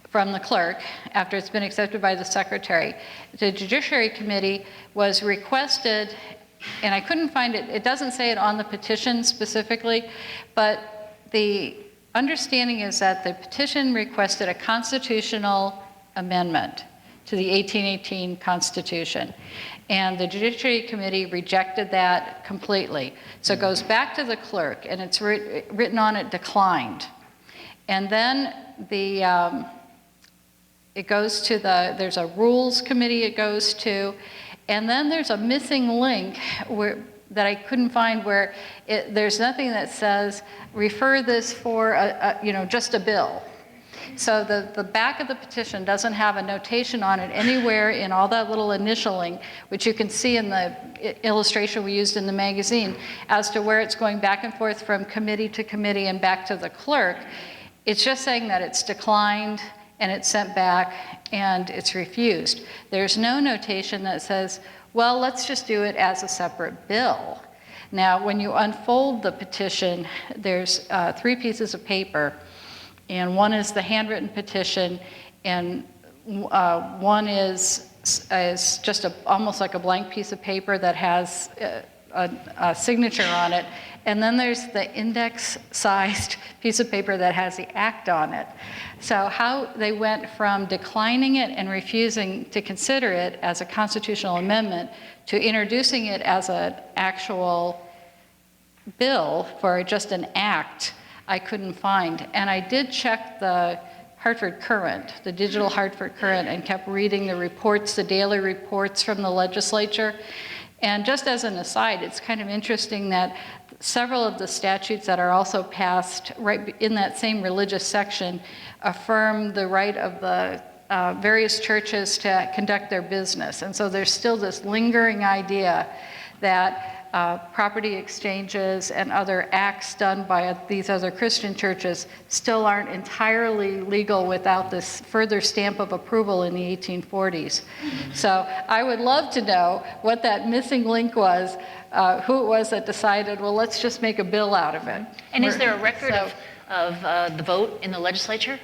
from the clerk after it's been accepted by the secretary. The Judiciary Committee was requested, and I couldn't find it, it doesn't say it on the petition specifically, but the understanding is that the petition requested a constitutional amendment to the 1818 Constitution. And the Judiciary Committee rejected that completely. So it goes back to the clerk, and it's written on it declined. And then it goes to there's a Rules Committee it goes to, and then there's a missing link that I couldn't find where there's nothing that says, refer this for just a bill. So the back of the petition doesn't have a notation on it anywhere in all that little initialing, which you can see in the illustration we used in the magazine, as to where it's going back and forth from committee to committee and back to the clerk. It's just saying that it's declined and it's sent back and it's refused. There's no notation that says, well, let's just do it as a separate bill. Now, when you unfold the petition, there's 3 pieces of paper. And one is the handwritten petition, and one is just almost like a blank piece of paper that has a signature on it. And then there's the index-sized piece of paper that has the act on it. So how they went from declining it and refusing to consider it as a constitutional amendment to introducing it as an actual bill for just an act, I couldn't find. And I did check the Hartford Courant, the digital Hartford Courant, and kept reading the reports, the daily reports from the legislature. And just as an aside, it's kind of interesting that several of the statutes that are also passed right in that same religious section affirm the right of the various churches to conduct their business. And so there's still this lingering idea that property exchanges and other acts done by these other Christian churches still aren't entirely legal without this further stamp of approval in the 1840s. So I would love to know what that missing link was, who it was that decided, well, let's just make a bill out of it. And is there a record of the vote in the legislature?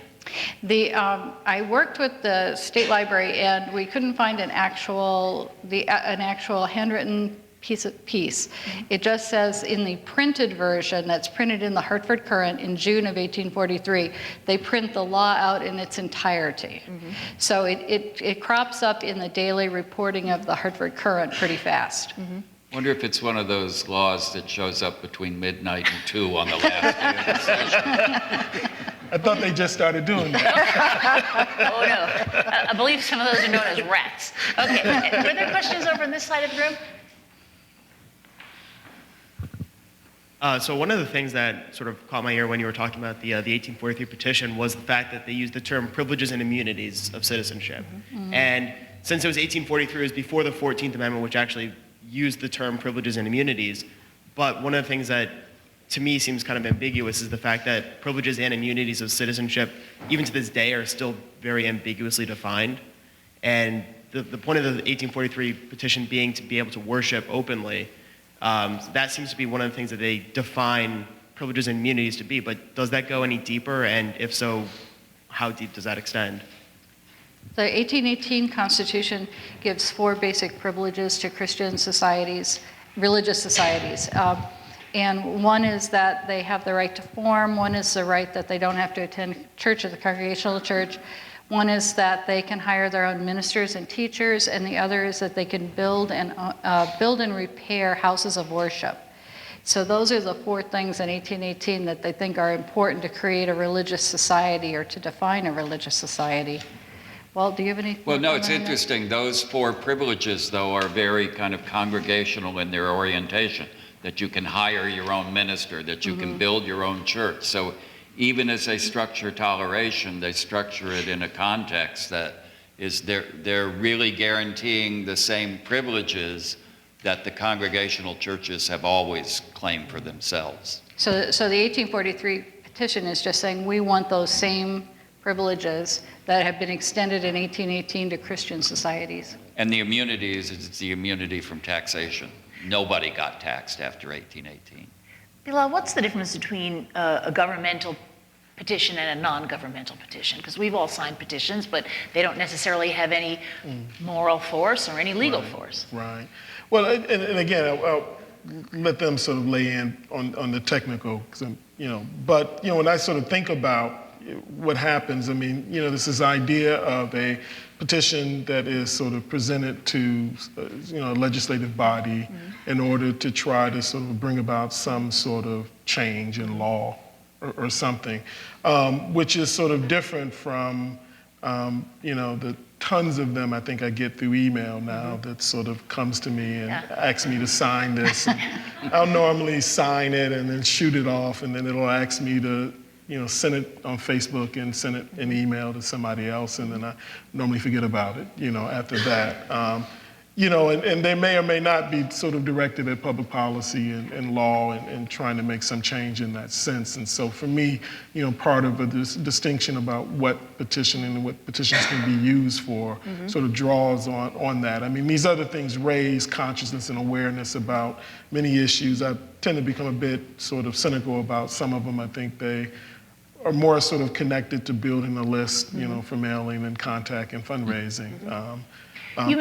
I worked with the state library, and we couldn't find an actual handwritten piece. It just says in the printed version that's printed in the Hartford Courant in June of 1843, they print the law out in its entirety. So it crops up in the daily reporting of the Hartford Courant pretty fast. Wonder if it's one of those laws that shows up between midnight and 2 on the last day of the session. I thought they just started doing that. Oh, no. I believe some of those are known as rats. Okay. Were there questions over on this side of the room? So one of the things that sort of caught my ear when you were talking about the 1843 petition was the fact that they used the term privileges and immunities of citizenship. And since it was 1843, it was before the 14th Amendment, which actually used the term privileges and immunities. But one of the things that to me seems kind of ambiguous is the fact that privileges and immunities of citizenship, even to this day, are still very ambiguously defined. And the point of the 1843 petition being to be able to worship openly, that seems to be one of the things that they define privileges and immunities to be. But does that go any deeper? And if so, how deep does that extend? The 1818 Constitution gives 4 basic privileges to Christian societies, religious societies. And one is that they have the right to form, one is the right that they don't have to attend church or the Congregational Church, one is that they can hire their own ministers and teachers, and the other is that they can build and repair houses of worship. So those are the 4 things in 1818 that they think are important to create a religious society or to define a religious society. Well, do you have any? Well, no, it's interesting. Those 4 privileges, though, are very kind of congregational in their orientation, that you can hire your own minister, that you can build your own church. So even as they structure toleration, they structure it in a context that is they're really guaranteeing the same privileges that the congregational churches have always claimed for themselves. So the 1843 petition is just saying we want those same privileges that have been extended in 1818 to Christian societies. And the immunities, it's the immunity from taxation. Nobody got taxed after 1818. Bilal, what's the difference between a governmental petition and a non-governmental petition? Because we've all signed petitions, but they don't necessarily have any moral force or any legal force. Right. Well, and again, I'll let them sort of lay in on the technical, but when I sort of think about what happens, I mean, there's this idea of a petition that is sort of presented to, a legislative body in order to try to sort of bring about some sort of change in law or something, which is sort of different from, the tons of them I think I get through email now that sort of comes to me and asks me to sign this. And I'll normally sign it and then shoot it off, and then it'll ask me to send it on Facebook and send it an email to somebody else, and then I normally forget about it, after that. And they may or may not be sort of directed at public policy and law and trying to make some change in that sense. And so for me, part of this distinction about what petition and what petitions can be used for sort of draws on that. I mean, these other things raise consciousness and awareness about many issues. I tend to become a bit sort of cynical about some of them. I think they are more sort of connected to building a list, for mailing and contact and fundraising.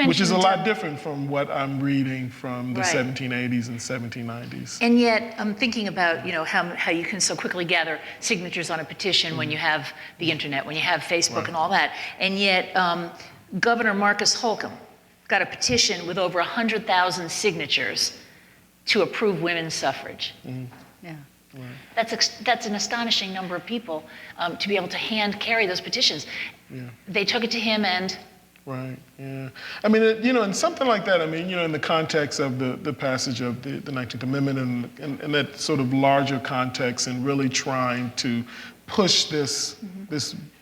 Which is a lot different from what I'm reading from the 1780s and 1790s. And yet, I'm thinking about, how you can so quickly gather signatures on a petition when you have the internet, when you have Facebook and all that. And yet, Governor Marcus Holcomb got a petition with over 100,000 signatures to approve women's suffrage. Yeah. Right. That's an astonishing number of people to be able to hand carry those petitions. Yeah. They took it to him and... Right, yeah. I mean, in something like that, I mean, in the context of the passage of the 19th Amendment and that sort of larger context and really trying to push this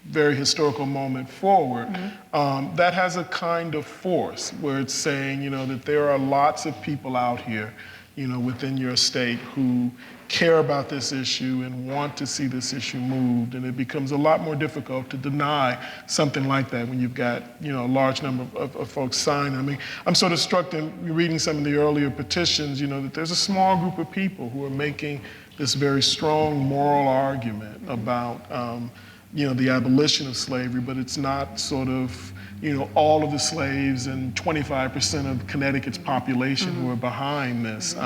very historical moment forward, that has a kind of force where it's saying, that there are lots of people out here within your state who care about this issue and want to see this issue moved. And it becomes a lot more difficult to deny something like that when you've got, a large number of folks sign. I mean, I'm sort of struck in reading some of the earlier petitions, that there's a small group of people who are making this very strong moral argument about, the abolition of slavery, but it's not sort of, all of the slaves and 25% of Connecticut's population who are behind this.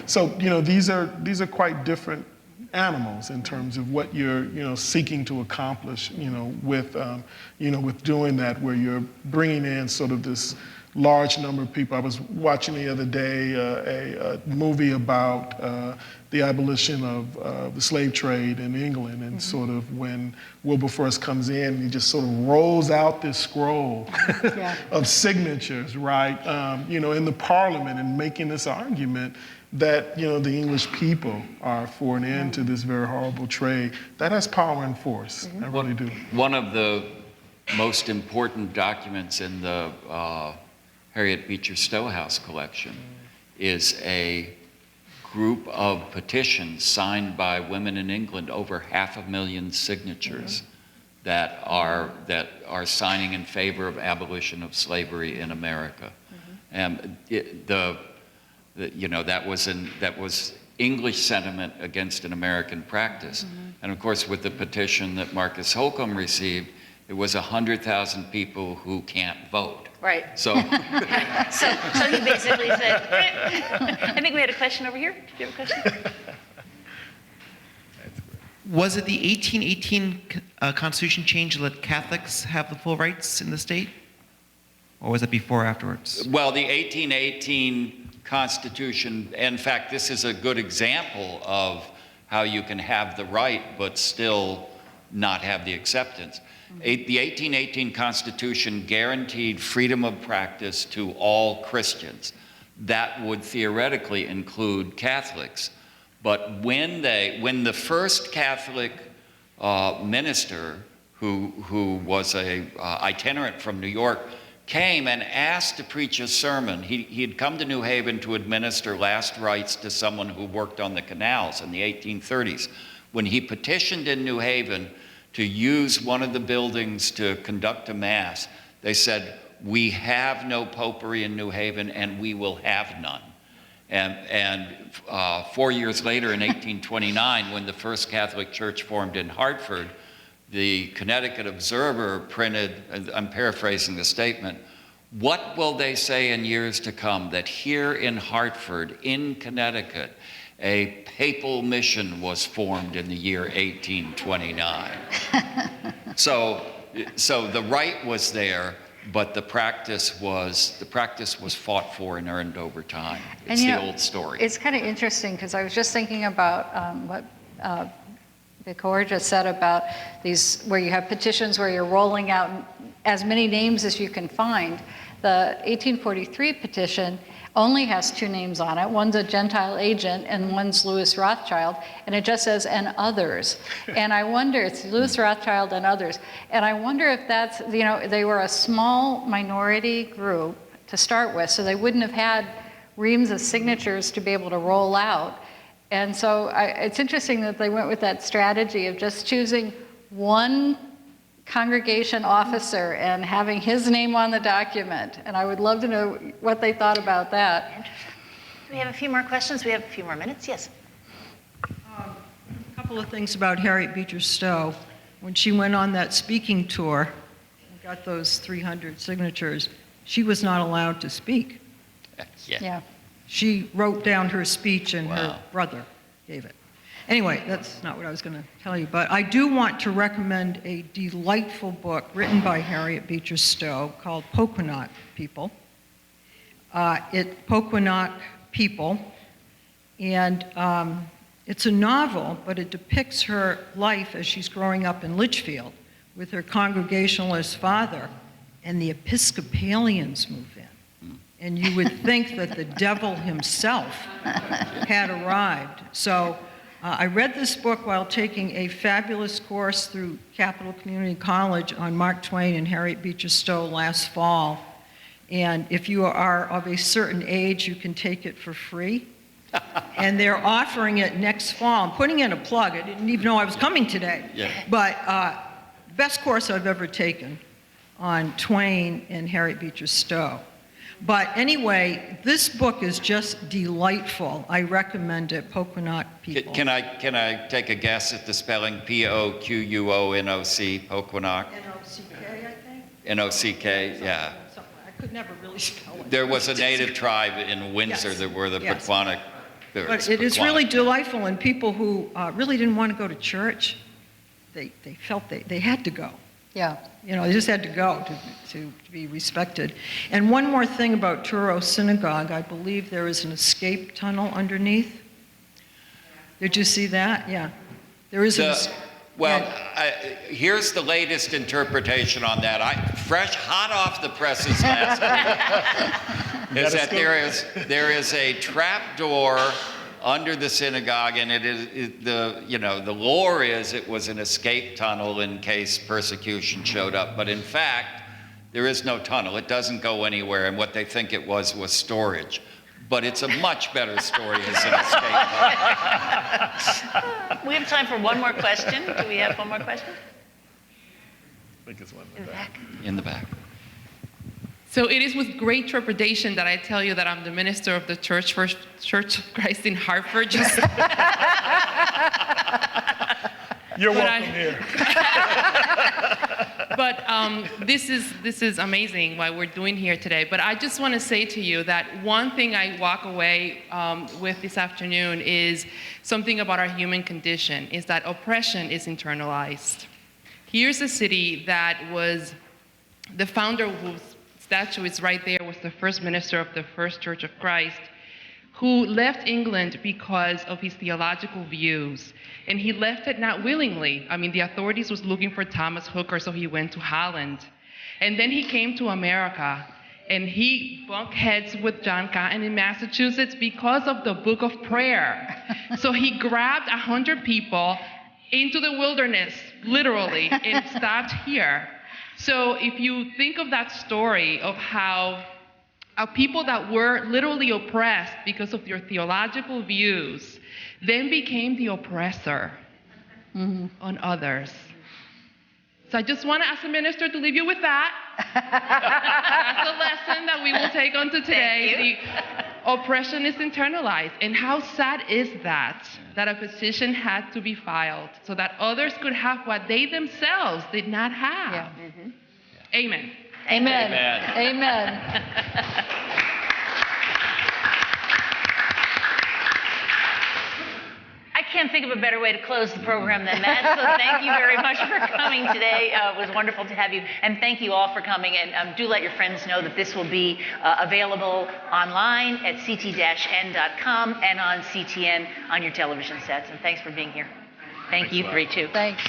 So, these are quite different animals in terms of what you're, seeking to accomplish, with doing that, where you're bringing in sort of this large number of people. I was watching the other day a movie about the abolition of the slave trade in England, and sort of when Wilberforce comes in, he just sort of rolls out this scroll of signatures, right, in the Parliament, and making this argument that, the English people are for an end to this very horrible trade. That has power and force. I really do. One of the most important documents in the Harriet Beecher Stowe House collection is a group of petitions signed by women in England, over 500,000 signatures that are signing in favor of abolition of slavery in America. And that was English sentiment against an American practice. And of course, with the petition that Marcus Holcomb received, it was 100,000 people who can't vote. Right. So, so he basically said, I think we had a question over here. Do you have a question? Was it the 1818 Constitution change that let Catholics have the full rights in the state? Or was it before or afterwards? well, the 1818 Constitution, in fact, this is a good example of how you can have the right but still not have the acceptance. The 1818 Constitution guaranteed freedom of practice to all Christians. That would theoretically include Catholics. But when the first Catholic minister, who was a itinerant from New York, came and asked to preach a sermon, he had come to New Haven to administer last rites to someone who worked on the canals in the 1830s. When he petitioned in New Haven to use one of the buildings to conduct a mass, they said, "We have no popery in New Haven, and we will have none." And 4 years later, in 1829, when the first Catholic Church formed in Hartford, the Connecticut Observer printed, and I'm paraphrasing the statement, "What will they say in years to come that here in Hartford, in Connecticut, a papal mission was formed in the year 1829. So the right was there, but the practice was fought for and earned over time. It's the old story. It's kind of interesting because I was just thinking about what Vicor just said about these, where you have petitions where you're rolling out as many names as you can find. The 1843 petition only has 2 names on it. One's a Gentile agent and one's Louis Rothschild, and it just says, "and others." And I wonder, it's Louis Rothschild and others. And I wonder if that's, they were a small minority group to start with, so they wouldn't have had reams of signatures to be able to roll out. And so it's interesting that they went with that strategy of just choosing one congregation officer and having his name on the document. And I would love to know what they thought about that. Do we have a few more questions? We have a few more minutes. Yes. A couple of things about Harriet Beecher Stowe. When she went on that speaking tour and got those 300 signatures, she was not allowed to speak. Yeah. She wrote down her speech and Wow. her brother gave it. Anyway, that's not what I was going to tell you, but I do want to recommend a delightful book written by Harriet Beecher Stowe called Poquannock People. Poquannock People, and it's a novel, but it depicts her life as she's growing up in Litchfield with her Congregationalist father, and the Episcopalians move in. And you would think that the devil himself had arrived. So I read this book while taking a fabulous course through Capital Community College on Mark Twain and Harriet Beecher Stowe last fall. And if you are of a certain age, you can take it for free. And they're offering it next fall. I'm putting in a plug. I didn't even know I was coming today. Yeah. But best course I've ever taken on Twain and Harriet Beecher Stowe. But anyway, this book is just delightful. I recommend it, Poquonock people. Can I take a guess at the spelling? P-O-Q-U-O-N-O-C, Poquonock? N-O-C-K, I think? N-O-C-K, yeah. I could never really spell it. There was a native tribe in Windsor Yes, that were the yes. Pequannock. But it is really delightful, and people who really didn't want to go to church, they felt they had to go. Yeah. You know, they just had to go to be respected. And one more thing about Truro Synagogue, I believe there is an escape tunnel underneath. Did you see that? Yeah. There is Here's the latest interpretation on that. Fresh, hot off the presses last week, is that there is a trap door under the synagogue, and the lore is it was an escape tunnel in case persecution showed up. But in fact, there is no tunnel. It doesn't go anywhere, and what they think it was storage. But it's a much better story as an escape tunnel. We have time for one more question. Do we have one more question? I think it's one In the back. In the back. So it is with great trepidation that I tell you that I'm the minister of the Church of Christ in Hartford. You're welcome here. But this is amazing what we're doing here today. But I just want to say to you that one thing I walk away with this afternoon is something about our human condition, is that oppression is internalized. Here's a city that was, the founder whose statue is right there was the first minister of the First Church of Christ, who left England because of his theological views. And he left it not willingly. I mean, the authorities was looking for Thomas Hooker, so he went to Holland. And then he came to America, and he bumped heads with John Cotton in Massachusetts because of the Book of Prayer. So he grabbed 100 people into the wilderness, literally, and stopped here. So if you think of that story of how people that were literally oppressed because of their theological views then became the oppressor on others. So I just want to, as a minister, to leave you with that. That's a lesson that we will take on to today. The oppression is internalized. And how sad is that a petition had to be filed so that others could have what they themselves did not have. Yeah. Amen. Amen. Amen. Amen. I can't think of a better way to close the program than that. So thank you very much for coming today. It was wonderful to have you. And thank you all for coming. And do let your friends know that this will be available online at ct-n.com and on CTN on your television sets. And thanks for being here. Thank you, 3-2. Thanks.